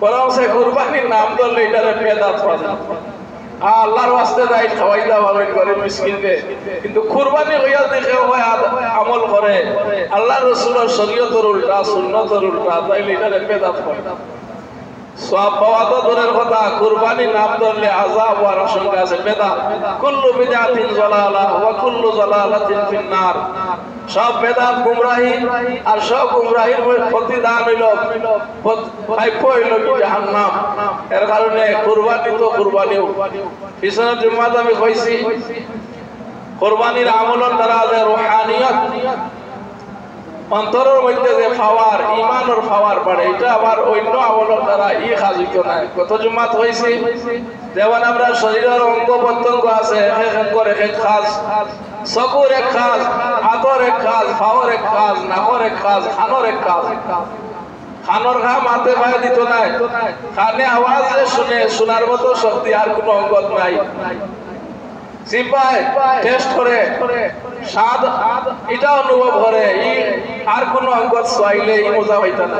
বরং সে কুরবানির নাম ধরলে এটারে বেদাত বলে। আল্লাহর ওয়াস্তে যাই খাওয়াই দাও ভালো করে মিসকিনকে, কিন্তু কুরবানি হইয়া দেখে হয় আমল করে আল্লাহর রাসূলের শরীয়তের উল্টা সুন্নতের উল্টা, তাইলে এটারে বেদাত বলে। সব পাওয়া তো দূরের কথা, কুরবানির নাম ধরলে আযাব হওয়ার আশঙ্কা আছে। বেদাত কুল্লু বিদআতিন যালালাহ ওয়া কুল্লু যালালাতিন ফিন্নার। সব বেদাত গুমরাহি আর সব গুমরাহির প্রতিদান হইল জাহান্নাম। এর কারণে কুরবানি তো কুরবানিও পিছনের জুম্মাতে আমি কইছি কুরবানির আমলের দ্বারা যে রুহানিয়ত অন্তরের মধ্যে যে পাওয়ার ঈমানের পাওয়ার বাড়ে, এটা আবার অন্য আমলের দ্বারা কাজ হইতো না। কত জুম্মাত হইছে যেমন আমরা শরীরের অঙ্গ প্রত্যঙ্গ আছে এক এক করে এক কাজ, চকুর এক কাজ, হাতের এক কাজ, পাওয়ার এক কাজ, নাকের এক কাজ, কানের এক কাজ। কানের ঘা মাথে পায়ে দিত না, কানে আওয়াজ শুনে শোনার মতো শক্তি আর কোনো অঙ্গ নাই। সিপাই টেস্ট করে স্বাদ এটা অনুভব করে, আর কোন অঙ্গ চাইলে ই মজা হইতা না।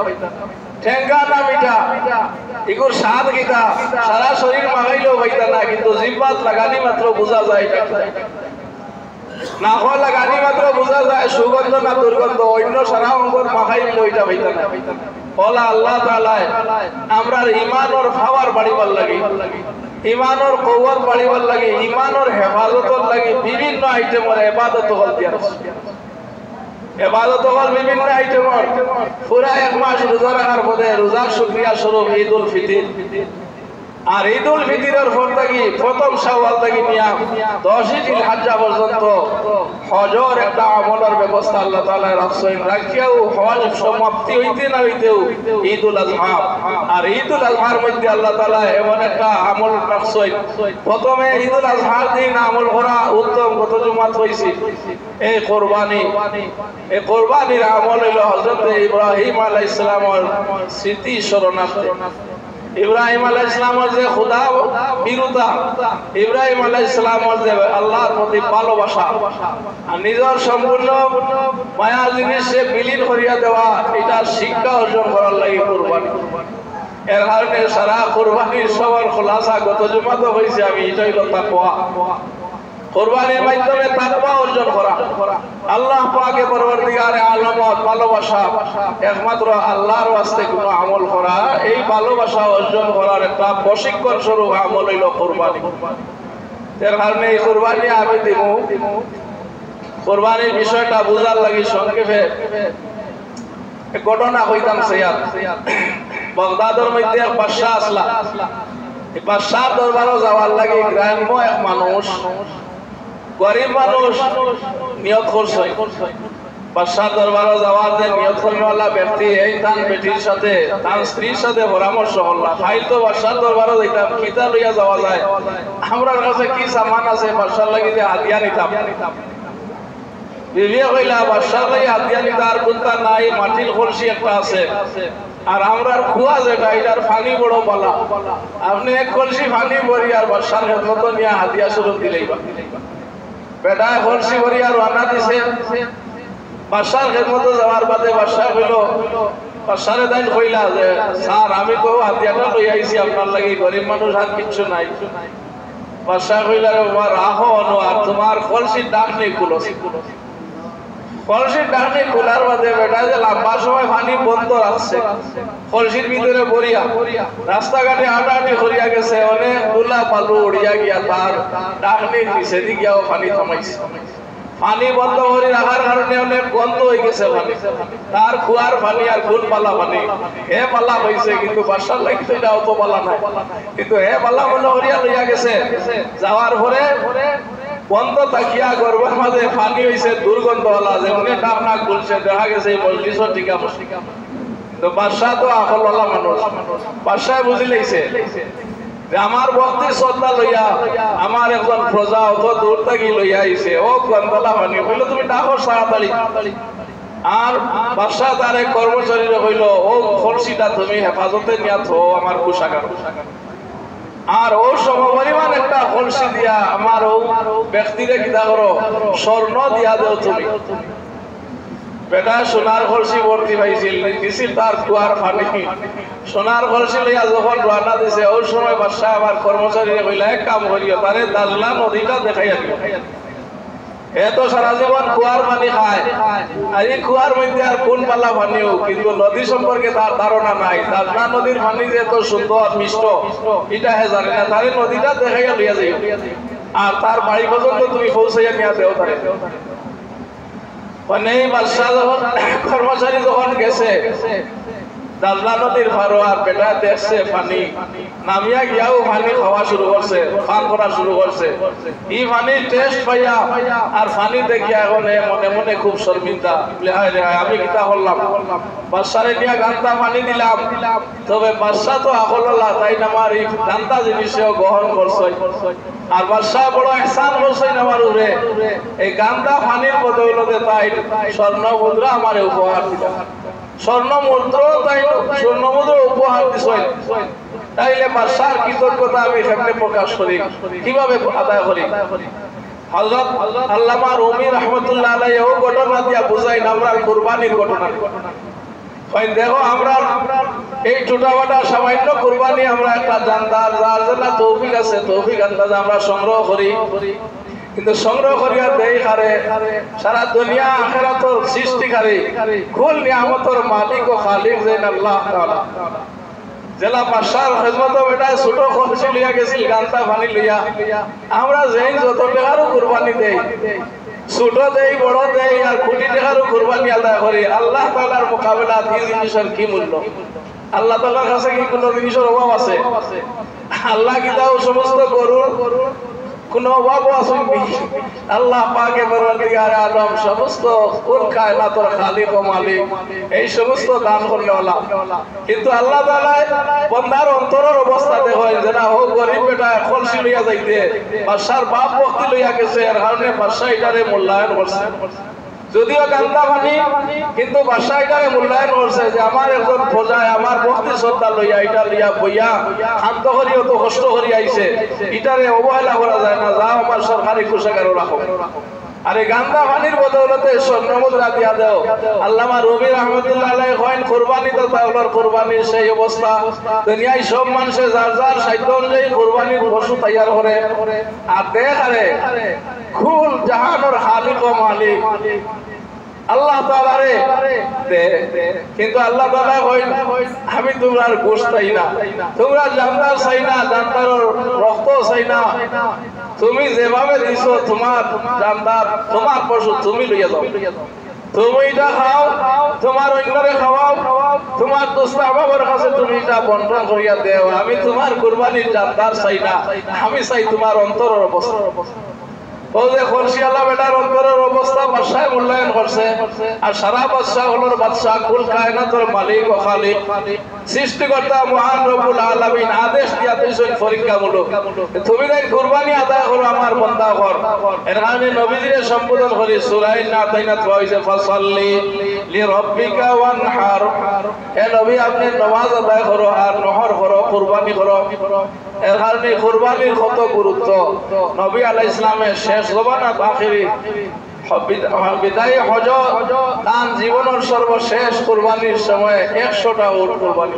ঠেঙ্গা না মিঠা এগুর স্বাদ গীতা সারা শরীর মাগাইলেও হইতা না, কিন্তু জিহ্বাত লাগানি মাত্র বোঝা যায়। নাক লাগানি মাত্র বোঝা যায় সুগন্ধ না দুর্গন্ধ, অন্য সারা অঙ্গর মাখাইলে ওইটা হইতা না। ওলা আল্লাহ তাআলা আমরার ঈমানের পাওয়ার বাড়িবার লাগি, ঈমানের কওয়াত বাড়িবার লাগি, ঈমানের হেফাজতর লাগি বিভিন্ন আইটেমের ইবাদত হল দিয়া আছে। ইবাদত হল বিভিন্ন আইটেমের পুরা এক মাস রোজা রাখার পরে রোজার শুকরিয়া স্বরূপ ঈদুল ফিতর। আর ঈদুল ফিতরের পর থেকে প্রথম শাওয়াল থেকে নিয়া 10 জিলহজ্জা পর্যন্ত হজের একটা আমলের ব্যবস্থা আল্লাহ তাআলা রাখছেন। রাখিয়াও হজ সমাপ্তি হইতে না হইতেও ঈদুল আজহা, আর ঈদুল আজহার মধ্যে আল্লাহ তাআলা এমন একটা আমল রাখছেন। প্রথমে ঈদুল আজহার দিন আমল করা উত্তম। কত জুমাত হইছে এই কুরবানি, এই কুরবানির আমল হইল হযরত ইব্রাহিম আলাইহিস সালামের স্মৃতি স্মরণার্থে। ইব্রাহিম আলাইহিস সালামের যে খোদা বিরুদ্ধা, ইব্রাহিম আলাইহিস সালামের যে আল্লাহর প্রতি ভালোবাসা আর নিজের সম্পূর্ণ মায়া জিনিসে বিলীন করিয়া দেওয়া, এটা শিক্ষা অর্জন করার লাগি কুরবানি। এর কারণে সারা কুরবানির সবার খোলাসা গত জুমাতে হয়েছে আমি এটাই তাকওয়া। কুরবানির মাধ্যমে তাকওয়া অর্জন করা, আল্লাহ পাকের পরবর্তীকারে আলমত ভালোবাসা, একমাত্র আল্লাহর ওয়াস্তে কোনো আমল করা, এই ভালোবাসা অর্জন করার একটা প্রশিক্ষণ স্বরূপ আমল হইল কুরবানি। এর কারণে এই কুরবানি আমি দিব। কুরবানির বিষয়টা বুঝার লাগি সংক্ষেপে ঘটনা হইতাম সিয়াদ। বাগদাদের মধ্যে এক বাদশা আসলা, এই বাদশার দরবারে যাওয়ার লাগি গ্রাম্য এক মানুষ, গরিব মানুষ নিয়ত করছে। বাদশার দরবারে যাওয়ার যে নিয়ত করেওয়ালা ব্যক্তি এই তার বেটির সাথে তার স্ত্রীর সাথে পরামর্শ করলা, ফাইল তো বাদশার দরবারে যাইতাম কিতা লইয়া যাওয়া যায়, আমরার কাছে কি সামান আছে বাদশার লাগি যে হাতিয়া নিতাম। বিবিয়া কইলা বাদশার লাগি হাতিয়া নিতা আর কোনটা নাই, মাটির কলসি একটা আছে, আর আমরার কুয়া যেটা এটার পানি বড় বালা, আপনি এক কলসি পানি ভরি আর বাদশার খেদমত নিয়ে হাতিয়া স্বরূপ দিলেই বেটা কলসি ভরি আর রান্না দিছে। বাদশার খেদমত যাওয়ার বাদে বাদশা কইল, বাদশারে দাইন কইলা যে স্যার আমি তো হাতিয়াটা লই আইছি আপনার লাগি, গরিব মানুষ আর কিচ্ছু নাই। বাদশা কইলা রাখো আর তোমার কলসির ডাক নেই কুলসি। কলসির ডাকনি খোলার বাদে বেটা যে লম্বা সময় পানি বন্ধ রাখছে, কলসির ভিতরে ভরিয়া রাস্তাঘাটে হাঁটাহাঁটি করিয়া গেছে, অনেক তুলা পালু উড়িয়া গিয়া তার ডাকনির নিচে দি গিয়াও পানি থামাইছে। পানি বন্ধ করে রাখার কারণে অনেক গন্ধ হয়ে গেছে পানি, তার কুয়ার পানি আর কোন পালা পানি হে পালা হয়েছে, কিন্তু বাসার লাগতো এটা অত পালা নাই, কিন্তু হে পালা মনে করিয়া লইয়া গেছে। যাওয়ার পরে বন্ধ থাকিয়া গর্বের মাঝে পানি হয়েছে দুর্গন্ধওয়ালা, যেমনি ডাক নাক খুলছে, দেখা গেছে এই মজলিসও টিকা বসে। তো বাদশাহ তো আকলওয়ালা মানুষ, বাদশাহ বুঝি লাইছে যে আমার ভক্তি শ্রদ্ধা লইয়া আমার একজন প্রজা অত দূর থাকি লইয়া আইছে, ও গন্ধলা পানি কইলো তুমি ডাকো তাড়াতাড়ি। আর বাদশাহ তার এক কর্মচারীরা কইলো ও খরসিটা তুমি হেফাজতে নিয়া থো আমার কুশাগার। আর ও সমপরিমাণ একটা কলসি দিয়া আমার ও ব্যক্তিরে কিতা করো, স্বর্ণ দিয়া দেও তুমি। বেটা সোনার কলসি ভর্তি পাইছিল, দিছিল তার কুয়ার পানি, সোনার কলসি লইয়া যখন রান্না দিছে, ওই সময় বাদশাহ আমার কর্মচারীরা কইলা এক কাম করিও, তারে দাজলা নদীটা দেখাইয়া দিও। এত সারা জীবন কুয়ার পানি খায়, আর এই কুয়ার মধ্যে আর কোন পালা পানিও, কিন্তু নদী সম্পর্কে তার ধারণা নাই। দাজলা নদীর পানি যে এত সুন্দর মিষ্ট এটা হে জানে না, তারে নদীটা দেখাইয়া লইয়া যাইও, আর তার বাড়ি পর্যন্ত তুমি পৌঁছাইয়া নিয়া দেও তারে। মানে বাদশাহ যখন কর্মচারী যখন গেছে দাজলা নদীর পারো, আর বেটা দেখছে পানি, নামিয়া গিয়াও পানি খাওয়া শুরু করছে, পান করা শুরু করছে। এই পানির টেস্ট পাইয়া আর পানি দেখিয়া এখন মনে মনে খুব শর্মিন্দা, রেহাই রেহাই আমি কিতা করলাম। বাদশারে নিয়ে গান্তা পানি দিলাম, তবে বাদশাহ তো আকলওয়ালা, তাই আমার এই গান্তা জিনিসেও গ্রহণ করছে। আর বাদশাহ বড় ihsan করছেন আমার উপরে, এই গান্তা পানির বদৌলতে তাই স্বর্ণ মুদ্রা আমার উপহার দিল, স্বর্ণ মুদ্রা তাই স্বর্ণ মুদ্রা উপহার দিছেন। তাইলে বাদশার কৃতজ্ঞতা আমি কেমনে প্রকাশ করি, কিভাবে আদায় করি? হযরত আল্লামা রুমি রাহমাতুল্লাহ আলাইহি ও ঘটনা দিয়া বুঝাইন আমরা কুরবানির ঘটনা। দেখো আমরা এই ছোটবাটা সামান্য কুরবানি আমরা একটা জানদার যার জন্য তৌফিক আছে, তৌফিক আন্দাজে আমরা সংগ্রহ করি, কিন্তু সংগ্রহ করিয়া দেই হারে সারা দুনিয়া আখিরাতের সৃষ্টিকারী কুল নিয়ামতের মালিক ও খালিক যেন আল্লাহ তাআলা। জেলা বাদশার খেদমত বেটা ছোট খরচি লইয়া গেছিল গান্তা পানি লইয়া, আমরা যেই যত টাকারও কুরবানি দেই, ছোট দেই বড় দেই আর কোটি টাকারও কুরবানি আদায় করি, আল্লাহ তাআলার মোকাবেলা এই জিনিসের কি মূল্য? আল্লাহ তাআলার কাছে কি কোনো জিনিসের অভাব আছে? আল্লাহ কি দাও সমস্ত গরুর কোন অভাব আছে? আল্লাহ পাকে পরওয়ারদিগার আলম সমস্ত কুল কায়নাতের খালিক ও মালিক, এই সমস্ত দান করলেওয়ালা। কিন্তু আল্লাহ তাআলা বান্দার অন্তরের অবস্থা দেখেন যে না, ও গরিব বেটা কলসি লইয়া যাইতে বাদশার বাপ ভক্তি লইয়া গেছে, এর কারণে বাদশা এটারে মূল্যায়ন করছে। যদিও গান্দা পানি, কিন্তু বাদশা এটারে মূল্যায়ন করছে যে আমার একজন প্রজায় আমার ভক্তি শ্রদ্ধা লইয়া এটা লইয়া বইয়া শান্ত করি অত কষ্ট করি আইছে, এটারে অবহেলা করা যায় না, যাও আমার সরকারি কোষাগারও রাখো। আর এই গান্দা পানির বদৌলতে স্বর্ণ মুদ্রা দিয়া দেও। আল্লামা রুমি রাহমাতুল্লাহ আলাইহি কইন কুরবানি তো তাওলার কুরবানির সেই অবস্থা, দুনিয়ায় সব মানুষে যার যার সাধ্য অনুযায়ী কুরবানির পশু তৈয়ার করে, আর দেখ আরে কুল জাহানের খালিক ও মালিক আল্লাহ তাআলা রে দে। কিন্তু আল্লাহ তাআলা কইন আমি তোমার গোশত চাই না, তোমরা জানদার চাই না, জানদারের রক্ত চাই না, তুমি যেভাবে দিছো তোমার জানদার তোমার পশু তুমি লইয়া যাও, তুমি এটা খাও, তোমার অন্যরে খাওয়াও, তোমার দোস্ত আবাবের কাছে তুমি এটা বন্টন করিয়া দেও। আমি তোমার কুরবানির জানদার চাই না, আমি চাই তোমার অন্তরের অবস্থা। ও যে খরসিয়ালা বেটার অন্তরের অবস্থা বাদশাহ মূল্যায়ন করছে, আর সারা বাদশাহ হলোর বাদশাহ কুল কায়নাতের মালিক ও খালিক সৃষ্টিকর্তা মহান রব্বুল আলামিন আদেশ দিয়া দিয়েছেন পরীক্ষামূলক, তুমি তাই কুরবানি আদায় করো আমার বান্দা কর। এর কারণে নবীজিরে সম্বোধন করি সূরা আন-নাতাইনাত হইছে ফাসাল্লি লিরাব্বিকা ওয়ানহার, এ নবী আপনি নামাজ আদায় করো আর নহর করো, কুরবানি করো। এর কারণে কুরবানির কত গুরুত্ব। নবী আলাইহিস সালামের শেষ জবানাত আখিরি বিদায় হজ তার জীবনের সর্বশেষ কুরবানির সময় 100টা উট কুরবানি,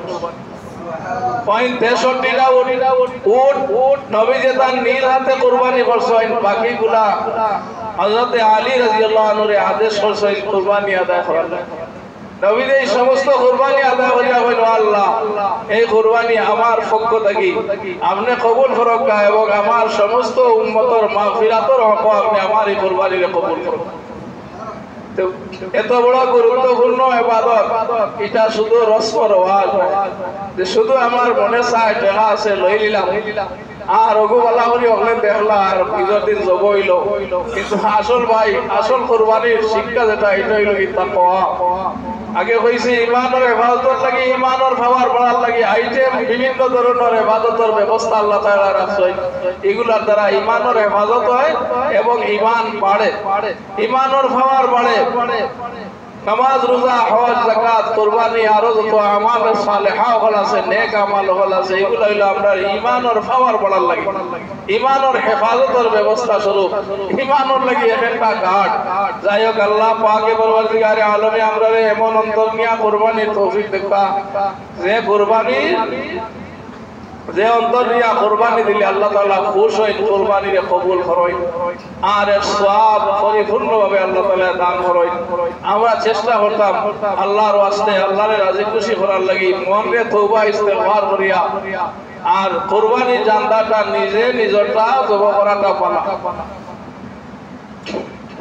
65টা উট নবীজি তার নিজ হাতে কুরবানি করছেন, বাকিগুলা হযরত আলী রাদিয়াল্লাহু আনহুর আদেশ করছেন কুরবানি আদায় করার। নবীর এই সমস্ত কুরবানি আদায় করিয়া হইল আল্লাহ এই কুরবানি আমার পক্ষ থেকে আপনি কবুল করুক এবং আমার সমস্ত উম্মতর মাগফিরাতর হক আপনি আমার এই কুরবানিরে কবুল করুন। এত বড় গুরুত্বপূর্ণ ইবাদত এটা শুধু রসম রওয়াজ যে শুধু আমার মনে চায় টাকা আছে লই নিলাম আর ওগুলা করি ওখানে দেখলা আর ঈদের দিন জব হইল, কিন্তু আসল ভাই আসল কুরবানির শিক্ষা যেটা এটা হইল কি তাকওয়া। আগে কইছি ইমানের হেফাজতের লাগি ইমানের পাওয়ার বাড়ার লাগি আইটেম বিভিন্ন ধরনের ইবাদতের ব্যবস্থা আল্লাহ তাআলা রাখছেন, এগুলার দ্বারা ইমানের হেফাজত হয় এবং ইমান বাড়ে, ইমানের পাওয়ার বাড়ে। নামাজ রোজা হজ যাকাত কুরবানি আরো যত আমাল সালেহা হল আছে নেক আমাল হল আছে এগুলো হইলো আমরা ইমানের পাওয়ার বাড়ার লাগি, ইমানের হেফাজতের ব্যবস্থা স্বরূপ ইমানের লাগি একটা ঘাট। যাই হোক আল্লাহ পাকে পরওয়ারদিগারে আলমে আমরা এমন অন্তর নিয়া কুরবানির তৌফিক দেখা যে কুরবানি যে অন্তর নিয়া কুরবানি দিলে আল্লাহ তাআলা খুশ হইন, কুরবানিরে কবুল করেন আর এর সওয়াব পরিপূর্ণভাবে আল্লাহ তাআলা দান করেন। আমরা চেষ্টা করতাম আল্লাহর ওয়াস্তে আল্লাহরে রাজি খুশি করার লাগি মনে তওবা ইস্তেগফার করিয়া আর কুরবানির জান্দাটা নিজে নিজরটা জব করাটা পালা।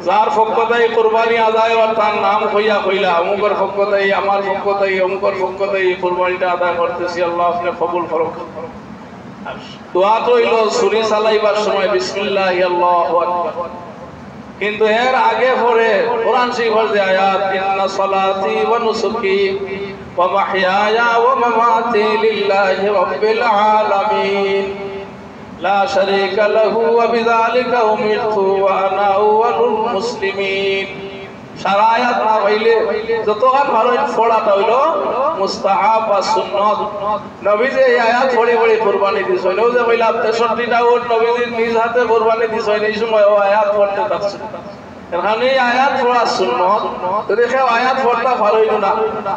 যার পক্ষ থেকে কুরবানি আদায় হয় তার নাম কইয়া কইলা অমুকের পক্ষ থেকে আমার পক্ষ থেকে অমুকের পক্ষ থেকে কুরবানিটা আদায় করতেছি, আল্লাহ আপনি কবুল করুন। দোয়া তো হইল ছুরি চালাইবার সময় বিসমিল্লাহি আল্লাহু আকবার, কিন্তু এর আগে পরে কোরআন শরীফের যে আয়াত ইন্না সালাতি ওয়া নুসুকি ওয়া মাহইয়ায়া ওয়া মামাতি লিল্লাহি রাব্বিল আলামিন লা শারীকা লাহু ওয়া বিযালিকা উমিরতু ওয়া আনা আউয়ালুল মুসলিমিন। সারা আয়াত না হইলে যতক্ষণ ভালো পড়াটা হইল মুস্তাহাব বা সুন্নাত। নবীজি এই আয়াত পড়ে পড়ে কুরবানি দিছেন, ও যে কইলা 63টা উট নবীজি নিজ হাতে কুরবানি দিছেন, এই সময় ও আয়াত পড়তে থাকছে। এখানে আয়াত পড়া সুন্নাত, যদি কেউ আয়াত পড়তা ভালো হইল না,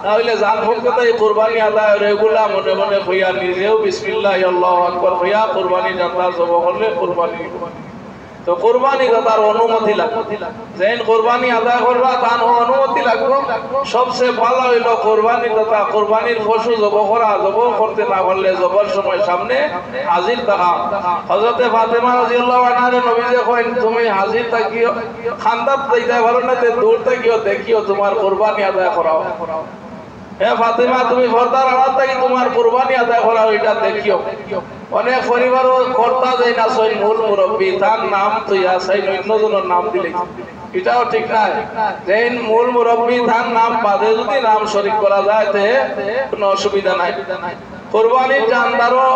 তাহলে যার পক্ষে এই কুরবানি আদায় রেগুলা মনে মনে হইয়া নিজেও বিসমিল্লাহি আল্লাহু আকবার হইয়া কুরবানি জানতা জব করলে কুরবানি। তো কুরবানি তার অনুমতি লাগবে, যেন কুরবানি আদায় করবা তার অনুমতি লাগবে। সবচেয়ে ভালো হইল কুরবানি তথা কুরবানির পশু জব করা, জব করতে না পারলে জবর সময় সামনে হাজির থাকা। হযরতে ফাতেমা রাদিয়াল্লাহু আনহা নবীজি কইন তুমি হাজির থাকিও, খান্দাত যাইতে পারো না তে দূর থাকিও দেখিও তোমার কুরবানি আদায় করাও। হে ফাতেমা তুমি পর্দার আড়াল থেকে তোমার কুরবানি আদায় করা এটা দেখিও। অনেক পরিবারও কর্তা যায় না সই মূল মুরব্বী তার নাম তুই আসেন অন্যজনের নাম দিলে, এটাও ঠিক নাই। যেন মূল মুরব্বী তার নাম বাদে যদি নাম শরীক করা যায় তে কোনো অসুবিধা নাই। কুরবানির জানদারও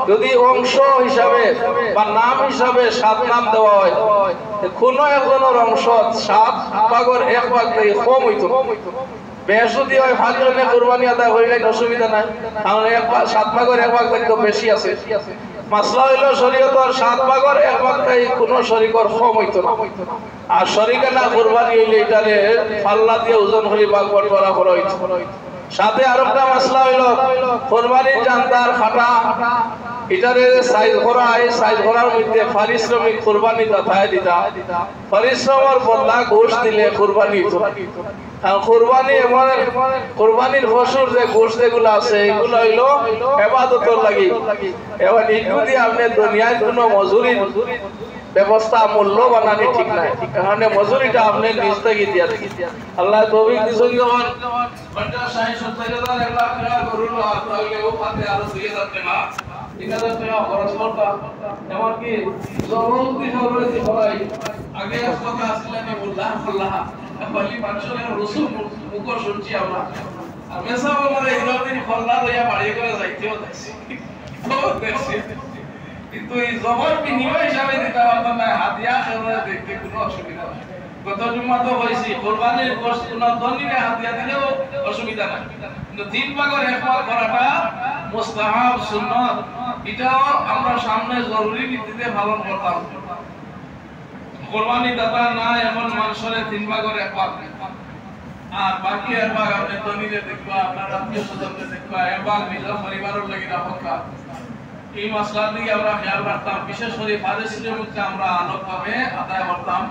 যদি অংশ হিসাবে বা নাম হিসাবে 7 নাম দেওয়া হয়, কোন একজনের অংশ 7 ভাগের 1 ভাগ থেকে কম হইতো। বেশি হয় 5 জনে কুরবানি আদায় হইলে অসুবিধা নাই, কারণ 7 ভাগের 1 ভাগ থেকে বেশি আছে। মাসলা হইল শরীয়তের 7 ভাগের 1 ভাগ থেকে কোনো শরীকর কম হইতো না। আর শরীকে না কুরবানি হইলে এটারে পাল্লা দিয়ে ওজন করে ভাগ বটরা করা হইতো। সাথে আরেকটা মাসলা হইল কুরবানির জানদার খাটা এটারে সাইজ করা, এই সাইজ করার মধ্যে পারিশ্রমিক কুরবানি দাতায় দিতা, পরিশ্রমের বদলা গোশত দিলে কুরবানি হইতো। আর কুরবানি এমন কুরবানির পশুর যে গোশত যেগুলো আছে এগুলো হইল ইবাদতের লাগি। এবার এগুলো দিয়ে আপনি দুনিয়ায় কোনো মজুরি ব্যবস্থা মূল্য বানানি ঠিক নাই, এখানে মজুরিটা আপনি নিজ থেকে দিয়া দেখি। আল্লাহ তৌফিক দিছেন যখন 50-60-70,000 1 লাখ টাকা করুন আর তাহলে ও খাতে আরো 2000 টাকা 3000 টাকা খরচ করতা। এমনকি জবরদস্তি সরবরাহ করাই আগে কথা আসলে আমি বললাম আল্লাহ বলি মানুষের রসুল মুখ শুনছি আমরা আর মেসাব বলে ইরাদিন খল্লা লইয়া বাড়ি করে যাইতেও দেখছি দেখছি, কিন্তু এই জবর বিনিময় হিসাবে দিতে পারতাম না, হাদিয়া খেলে দেখতে কোনো অসুবিধা নেই। গত জুম্মা তো হয়েছি কোরবানির গোশত কোনো ধনীরে হাদিয়া দিলেও অসুবিধা নাই, কিন্তু 3 ভাগের 1 ভাগ করাটা মুস্তাহাব সুন্নাত, এটাও আমরা সামনে জরুরি ভিত্তিতে পালন করতাম। কুরবানি দাতা না এমন মানুষের 3 ভাগের 1 ভাগ আর বাকি 1 ভাগ আপনি ধনীরে দেখবা, আপনার আত্মীয় স্বজনকে দেখবা, 1 ভাগ নিজের পরিবারের লাগি রাখা। এই মাসলার দিকে আমরা খেয়াল রাখতাম, বিশেষ করে পারিশ্রমিক মধ্যে আমরা আলোকভাবে আদায় করতাম।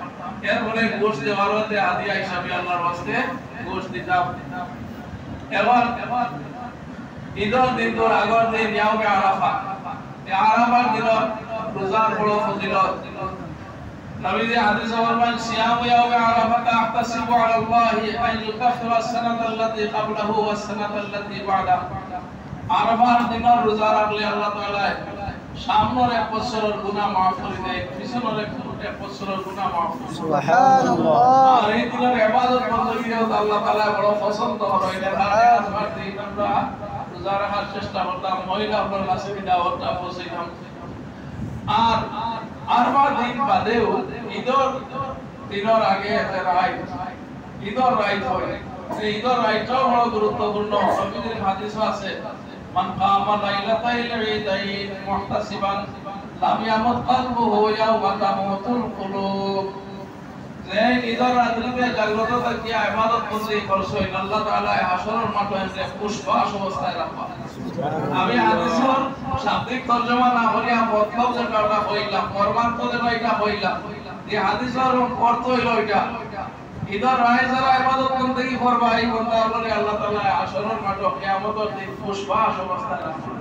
এরপরে গোশত দেওয়ার হাদিয়া হিসাবে আল্লাহর ওয়াস্তে গোশত দিতাম। এবার ঈদের দিন তোর আগর দিন ইয়াউমে আরাফা এই আরাফার দিন রোজার বড় ফজিলত নবীজি হাদিসে বলেন সিয়ামু ইয়াউমে আরাফা আহতাসিবু আলা আল্লাহি আন ইউকাফিরা আস-সানাতা আল্লাতী ক্বাবলাহু ওয়াস-সানাতা আল্লাতী বা'দাহু আরাফার দিন রোজা রাখলে আল্লাহ তাআলা সামনের এক বছরের গুনাহ মাফ করে দেয় পিছনের এক বছরের গুনাহ মাফ করে দেয় সুবহানাল্লাহ আর এই দিনের ইবাদত বندگی আল্লাহ তাআলা বড় পছন্দ হয় এর আজমার দিন আমরা রোজা রাখার চেষ্টা করতাম মহিলা আপনার কাছে দাওয়াতটা পৌঁছাইতাম আর আরবা দিন বাদেও ঈদের আগে রাইত ঈদের রাইত হয় এই ঈদের রাইতটাও বড় গুরুত্বপূর্ণ নবীজির হাদিস আছে মান কামা লাইলাতাইল ঈদাইন মুহতাসিবান লাম ইয়ামুত কলবুহু ইয়াওমা তামুতুল কুলুব যে ঈদের রাত্রিতে জাগ্রত থাকিয়া ইবাদত বন্দী করছই আল্লাহ তাআলা হাশরের মাঠে এসে পুষ্পাস অবস্থায় রাখবা আমি হাদিসের শাব্দিক তরজমা না করিয়া মতলব যেটা কইলাম মর্মার্থ যেটা এটা কইলাম যে হাদিসের অর্থ হইল এটা ঈদের রায় যারা ইবাদত বন্দী করবা এই বান্দাগুলোকে আল্লাহ তাআলা হাশরের মাঠে কিয়ামতের দিন পুষ্পাস অবস্থায় রাখবা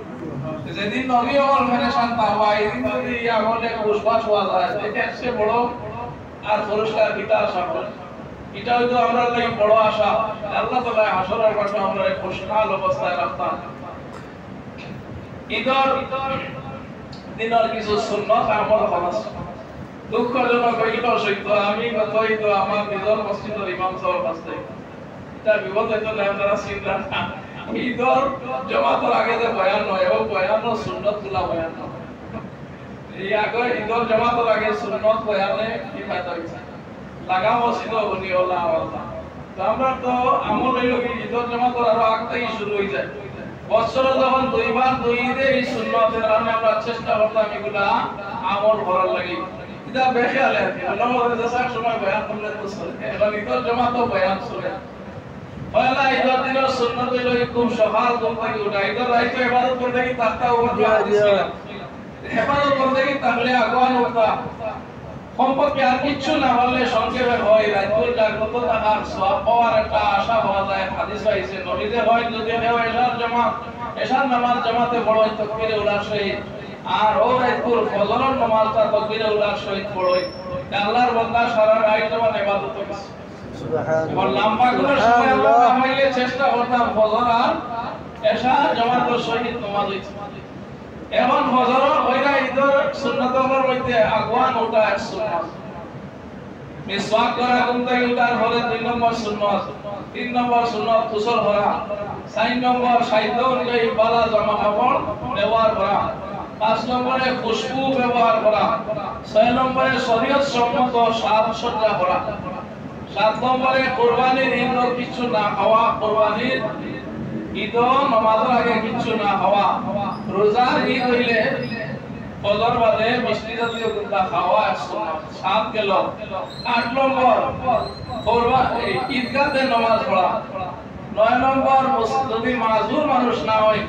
যেদিন নবী ওর ফেরেশান তাওয়া এই দিন যদি আমলে পুষ্পাস হওয়া যায় এটা সে বড় আর পুরস্কার কিতা আশা করে এটা হয়তো আমরা লাগি বড় আশা আল্লাহ তাআলা হাশরের মাঠে আমরা খুশহাল অবস্থায় রাখতাম ঈদের দিনের কিছু সুন্নাত আমল খলাস দুঃখজনক হইল সত্য আমি হয়তো আমার নিজের মসজিদের ইমাম সাহেব আছে এটা বিপদ হইতো না আপনারা চিন্তা না ঈদের জামাতের আগে যে বয়ান হয় এবং বয়ানের সুন্নাতগুলা বয়ান হয় এই আগে ঈদের জামাতের আগে সুন্নাত বয়ানে কি ফায়দা হইছে লাগা মসজিদ বনি ওলা আওয়াজ তো আমরা তো আমল হইল কি ঈদের জামাতের আরো আগ থেকে শুরু হই যায় বছরে যখন দুইবার দুই ঈদে এই সুন্নাতের কারণে আমরা চেষ্টা করতাম এগুলা আমল করার লাগি এটা বেখেয়ালে আমাদের দেশের সময় বয়ান করলে তো চলে এখন ঈদের জামাতও বয়ান চলে পয়লা ঈদের দিনের সুন্নাত হইল খুব সকাল ঘুম থেকে উঠা ঈদের রাইতে ইবাদত করতে কি তাকতা ওপর হেফাজত করতে কি তাহলে আগুয়ান উঠা সম্পর্কে আর কিছু না হলে সংক্ষেপে হয় রাইতুল জাগ্রত থাকার সওয়াব পাওয়ার একটা আশা পাওয়া যায় হাদিস পাইছে নবীতে হয় যদি কেউ এশার নামাজ জামাতে পড়য় তাকবীরে উলার সহিত আর ও রাইতুল ফজরের নামাজটা তাকবীরে উলার সহিত পড়য় আল্লাহর বান্দা সারা রাত জমান ইবাদত করে সুবহানাল্লাহ লম্বা করে সময় আমরা কামাইলে চেষ্টা করতাম ফজর আর এশা জামাতের সহিত নামাজ হইছে এখন ফজর হইরা ঈদের সুন্নাতের মধ্যে আগুয়ান ওঠা এক সুন্নাত মিসওয়াক করা ঘুমতে উঠার পরে 2 নম্বর সুন্নাত 3 নম্বর সুন্নাত গোসল করা 4 নম্বর সাহিত্য অনুযায়ী বালা জামা কাপড় ব্যবহার করা 5 নম্বরে খুশবু ব্যবহার করা 6 নম্বরে শরীয়ত সম্মত সাজসজ্জা করা 7 নম্বরে কুরবানির ঈদ কিছু না খাওয়া কুরবানির ঈদ নামাজের আগে কিছু না খাওয়া রোজার ঈদ হইলে ফজর বাদে মিষ্টি জাতীয় গুন্দা খাওয়া সুন্নাত 7 গেল 8 নম্বর ঈদগাতে নামাজ পড়া 9 নম্বর যদি মাজুর মানুষ না হয়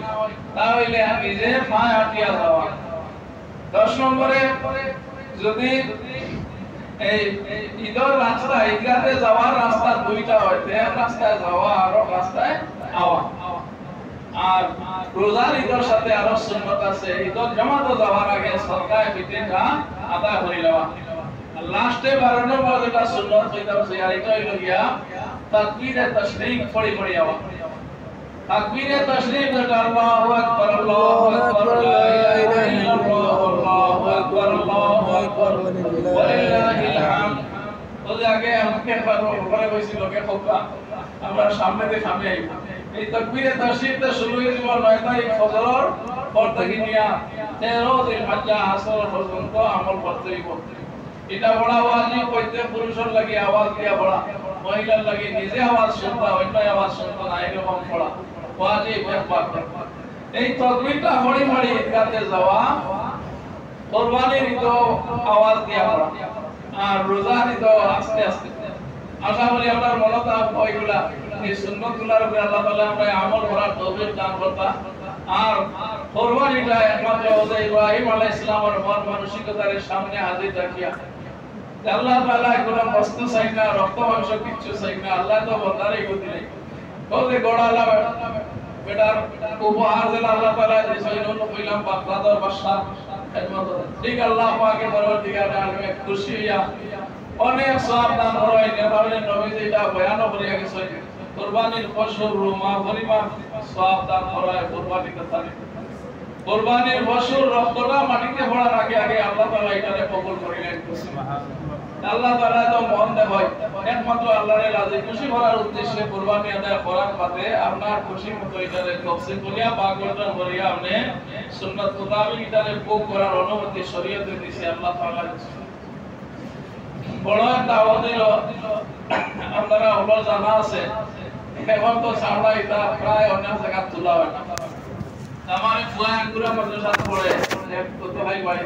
তাহলে নিজে পায়ে হাঁটিয়া যাওয়া 10 নম্বরে যদি এই ঈদের রাস্তা ঈদগাতে যাওয়ার রাস্তা দুইটা হয় এক রাস্তায় যাওয়া আর রাস্তায় আওয়া আর রোজার ঈদের সাথে আরো সুন্নাত আছে ঈদের জামাতে যাওয়ার আগে সরকার বিতেটা আদা করে নেওয়া আর লাস্টে 12 নম্বর যেটা সুন্নাত হইতা আছে এটা হইল গিয়া তাকবীরে তাশরীক পড়ি আওয়া তাকবীরে তাশরীক যেটা আল্লাহু আকবার আল্লাহু আকবার লা ইলাহা ইল্লাল্লাহ আল্লাহু আকবার আল্লাহু আকবার ওয়া লিল্লাহিল হামদ ওই আগে আমাকে পরে কইছিল কে খোকা আমরা সামনে দিয়ে সামনে আইব এই তাকবীরে তাশরীকটা শুরু হয়ে যাব 9 তারিখ ফজরের পর থেকে নিয়া 13 দিন হজ্জা আসর পর্যন্ত আমল করতে হইব এটা বড় ওয়াজিব প্রত্যেক পুরুষের লাগি আওয়াজ দিয়া বড় মহিলার লাগি নিজে আওয়াজ শুনতা অন্য আওয়াজ শুনতা না এরকম পড়া ওয়াজিব একবার এই তাকবীরটা হড়ি হড়ি ঈদগাতে যাওয়া কুরবানির ঈদ আওয়াজ দিয়া বড় আর রোজার ঈদ আস্তে আস্তে আশা করি আপনার মনত ওইগুলা এই সুন্নাতগুলোর উপরে আল্লাহ তাআলা আমরা আমল করার তৌফিক দান করতা আর কুরবানিটা একমাত্র হযরত ইব্রাহিম আলাইহিস সালামের মন মানসিকতার সামনে হাজির রাখিয়া আল্লাহ তাআলা কোনো বস্তু চাই না রক্ত মাংস কিছু চাই না আল্লাহ তো বন্দারে গতি নাই বলে গড়ালা বেটার উপহার দিল আল্লাহ তাআলা দিছেন কইলাম বাগদাদের বাদশা খেদমত ঠিক আল্লাহ পাকের পরবর্তীকার আলমে খুশি হইয়া অনেক সওয়াব দান হয় নেবারে নবী যেটা বয়ান করিয়া গেছেন কুরবানির পশু রুমা পরিমাণ সওয়াব দান হয় কুরবানি কথা কুরবানির পশুর রক্তটা মাটিতে পড়ার আগে আগে আল্লাহ তাআলা এটাকে কবুল করিলেন আল্লাহ তাআলা তো মন দেয় একমাত্র আল্লাহর রাজি খুশি করার উদ্দেশ্যে কুরবানি আদায় করার পথে আপনার খুশি মতো এটারে তফসিল করিয়া বাগরটা করিয়া আপনি সুন্নাত মোতাবেক এটারে ভোগ করার অনুমতি শরীয়তে দিয়েছে আল্লাহ তাআলা বড় একটা আওয়াজের আপনারা হলো জানা আছে এখন তো সামলা এটা প্রায় অনেক জায়গা তোলা হয় না আমার ফুয়া গুরা মাদ্রাসা পড়ে কত ভাই বাড়ি